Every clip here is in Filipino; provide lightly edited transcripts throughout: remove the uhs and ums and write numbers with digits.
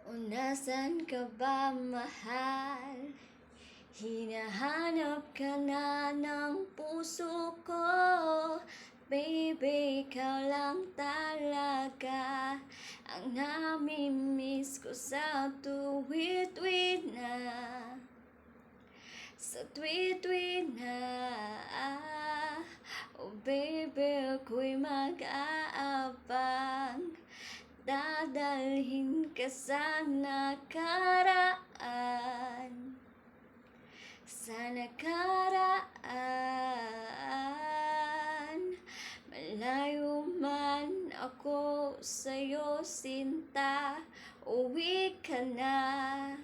O nasan ka ba, mahal? Hinahanap ka na ng puso ko. Baby, ikaw lang talaga ang nami-miss ko sa tuwid-tuwid na. Sa tuwid-tuwid na. Oh baby, ako'y mag-aabang. Dadalhin ka sa nakaraan. Sa nakaraan. Malayo man ako sa'yo, sinta, uwi ka na.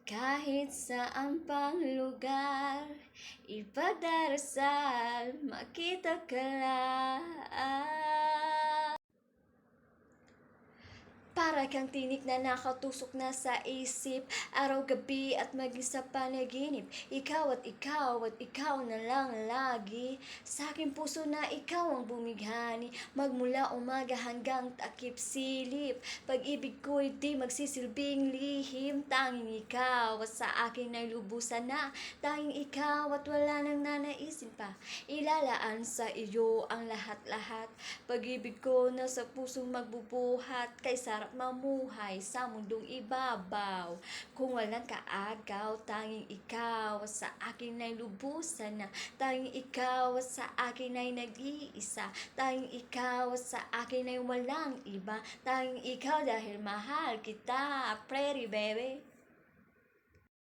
Kahit saan pang lugar, ipadarasal, makita ka lang. Para kang tinik na nakatusok na sa isip, araw-gabi at maging sa panaginip. Ikaw at ikaw at ikaw na lang lagi. Sa aking puso na ikaw ang bumighani, magmula umaga hanggang takip-silip. Pag-ibig ko'y di magsisilbing lihim. Tanging ikaw at sa akin ay lubusan na. Tanging ikaw at wala nang nanaisin pa. Ilalaan sa iyo ang lahat-lahat. Pag-ibig ko na sa pusong magbubuhat, kay sarap mamuhay sa mundong ibabaw. Kung walang kaagaw, tanging ikaw sa akin ay lubusan na. Tanging ikaw sa akin ay nag-iisa. Tanging ikaw sa akin ay walang iba. Tanging ikaw dahil mahal kita, pretty baby.